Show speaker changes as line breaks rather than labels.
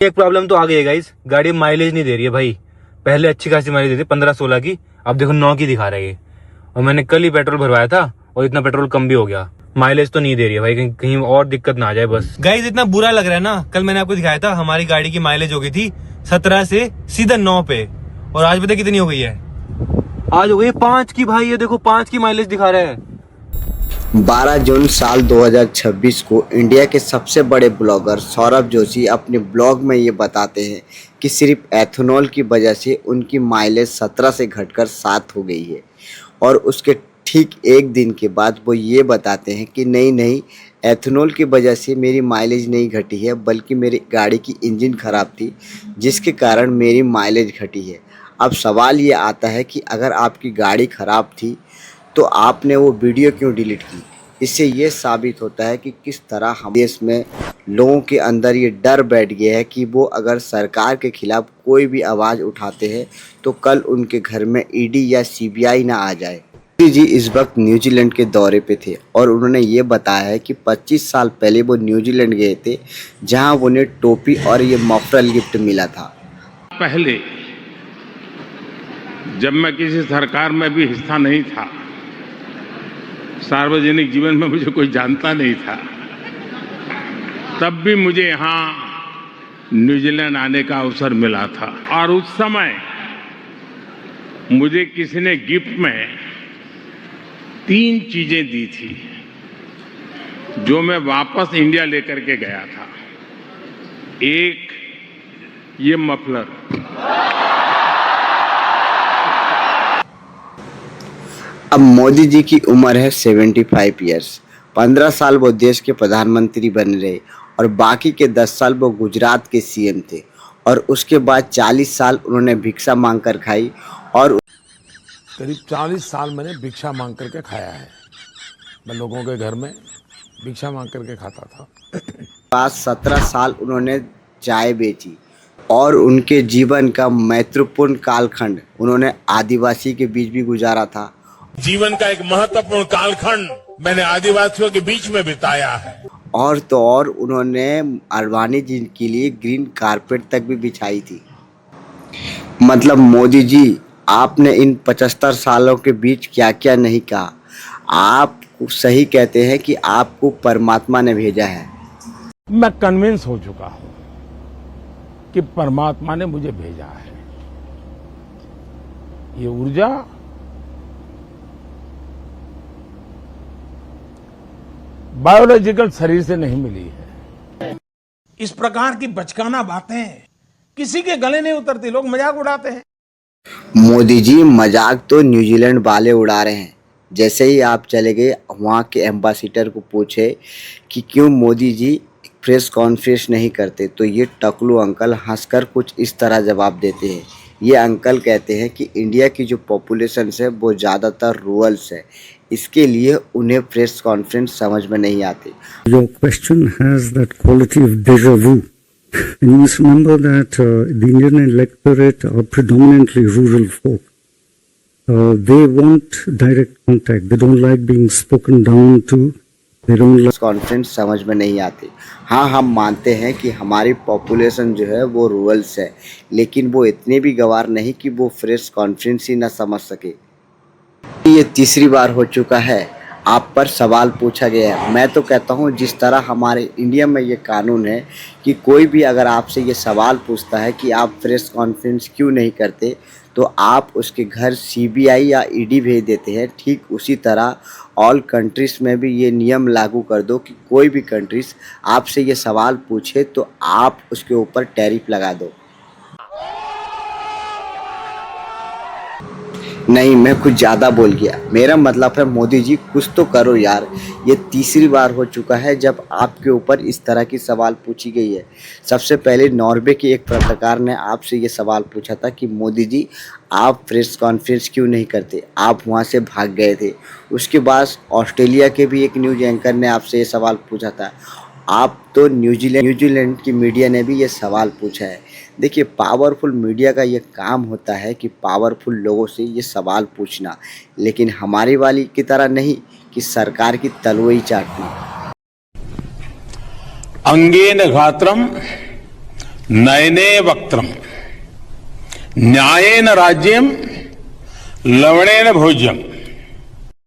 एक प्रॉब्लम तो आ गई है गाइस, गाड़ी माइलेज नहीं दे रही है भाई। पहले अच्छी खासी माइलेज देती 15-16 की, अब देखो 9 की दिखा रही है। और मैंने कल ही पेट्रोल भरवाया था और इतना पेट्रोल कम भी हो गया। माइलेज तो नहीं दे रही है भाई, कहीं और दिक्कत ना आ जाए बस। गाइस इतना बुरा लग रहा है ना, कल मैंने आपको दिखाया था हमारी गाड़ी की माइलेज हो गई थी 17 से सीधा 9 पे, और आज पता कितनी हो गई है? आज हो गई 5 की भाई। ये देखो 5 की माइलेज दिखा रहा है।
12 जून साल 2026 को इंडिया के सबसे बड़े ब्लॉगर सौरभ जोशी अपने ब्लॉग में ये बताते हैं कि सिर्फ एथेनॉल की वजह से उनकी माइलेज 17 से घटकर 7 हो गई है। और उसके ठीक एक दिन के बाद वो ये बताते हैं कि नहीं, एथेनॉल की वजह से मेरी माइलेज नहीं घटी है, बल्कि मेरी गाड़ी की इंजन ख़राब थी जिसके कारण मेरी माइलेज घटी है। अब सवाल ये आता है कि अगर आपकी गाड़ी ख़राब थी तो आपने वो वीडियो क्यों डिलीट की? इससे ये साबित होता है कि किस तरह हम देश में लोगों के अंदर ये डर बैठ गया है कि वो अगर सरकार के खिलाफ कोई भी आवाज़ उठाते हैं तो कल उनके घर में ईडी या सीबीआई ना आ जाए। मोदी जी इस वक्त न्यूजीलैंड के दौरे पे थे और उन्होंने ये बताया है कि 25 साल पहले वो न्यूजीलैंड गए थे, जहां उन्हें टोपी और ये मफरल गिफ्ट मिला था।
पहले जब मैं किसी सरकार में भी हिस्सा नहीं था, सार्वजनिक जीवन में मुझे कोई जानता नहीं था, तब भी मुझे यहाँ न्यूजीलैंड आने का अवसर मिला था। और उस समय मुझे किसी ने गिफ्ट में 3 चीजें दी थी जो मैं वापस इंडिया लेकर के गया था। एक, ये मफलर।
अब मोदी जी की उम्र है 75 ईयर्स। 15 साल वो देश के प्रधानमंत्री बने रहे और बाकी के 10 साल वो गुजरात के सीएम थे, और उसके बाद 40 साल उन्होंने भिक्षा मांग कर खाई। और
करीब 40 साल मैंने भिक्षा मांग करके खाया है। मैं लोगों के घर में भिक्षा मांग करके खाता था।
पास 17 साल उन्होंने चाय बेची, और उनके जीवन का महत्वपूर्ण कालखंड उन्होंने आदिवासी के बीच भी गुजारा था।
जीवन का एक महत्वपूर्ण कालखंड मैंने आदिवासियों के बीच में बिताया है।
और तो और उन्होंने अडवाणी जी के लिए ग्रीन कारपेट तक भी बिछाई थी। मतलब मोदी जी, आपने इन 75 सालों के बीच क्या क्या नहीं कहा। आप सही कहते हैं कि आपको परमात्मा ने भेजा है।
मैं कन्विंस हो चुका हूं कि परमात्मा ने मुझे भेजा है। ये ऊर्जा बायोलॉजिकल शरीर से नहीं मिली है।
इस प्रकार की बचकाना बातें किसी के गले नहीं उतरती, लोग मजाक उड़ाते हैं।
मोदी जी मजाक तो न्यूजीलैंड वाले उड़ा रहे हैं। जैसे ही आप चले गए, वहाँ के एम्बेसडर को पूछे कि क्यों मोदी जी प्रेस कॉन्फ्रेंस नहीं करते, तो ये टकलू अंकल हंसकर कुछ इस तरह जवाब देते हैं। ये अंकल कहते हैं कि इंडिया की जो पॉपुलेशन है वो ज़्यादातर रूरल्स है, इसके लिए उन्हें प्रेस कॉन्फ्रेंस समझ में नहीं आती।
Your question has that quality of déjà vu. And you must remember that the Indian electorate are predominantly rural folk. They want direct contact. They don't like being spoken down to. They don't like.
Conference समझ में नहीं आती। हाँ, हम मानते हैं कि हमारी पॉपुलेशन जो है वो रूरल्स है, लेकिन वो इतने भी गवार नहीं कि वो प्रेस कॉन्फ्रेंस ही ना समझ सके। ये तीसरी बार हो चुका है आप पर सवाल पूछा गया है। मैं तो कहता हूँ जिस तरह हमारे इंडिया में ये कानून है कि कोई भी अगर आपसे ये सवाल पूछता है कि आप प्रेस कॉन्फ्रेंस क्यों नहीं करते, तो आप उसके घर सीबीआई या ईडी भेज देते हैं। ठीक उसी तरह ऑल कंट्रीज़ में भी ये नियम लागू कर दो कि कोई भी कंट्रीज़ आपसे ये सवाल पूछे तो आप उसके ऊपर टैरिफ लगा दो। नहीं, मैं कुछ ज़्यादा बोल गया। मेरा मतलब है मोदी जी कुछ तो करो यार। ये तीसरी बार हो चुका है जब आपके ऊपर इस तरह की सवाल पूछी गई है। सबसे पहले नॉर्वे के एक पत्रकार ने आपसे ये सवाल पूछा था कि मोदी जी आप प्रेस कॉन्फ्रेंस क्यों नहीं करते, आप वहाँ से भाग गए थे। उसके बाद ऑस्ट्रेलिया के भी एक न्यूज़ एंकर ने आपसे ये सवाल पूछा था। आप तो न्यूजीलैंड की मीडिया ने भी ये सवाल पूछा है। देखिए, पावरफुल मीडिया का ये काम होता है कि पावरफुल लोगों से ये सवाल पूछना, लेकिन हमारी वाली की तरह नहीं कि सरकार की तलवई चाटना।
अंगेन गात्रम नयने वक्त्रम न्यायेन राज्यम लवणेन भोज्यम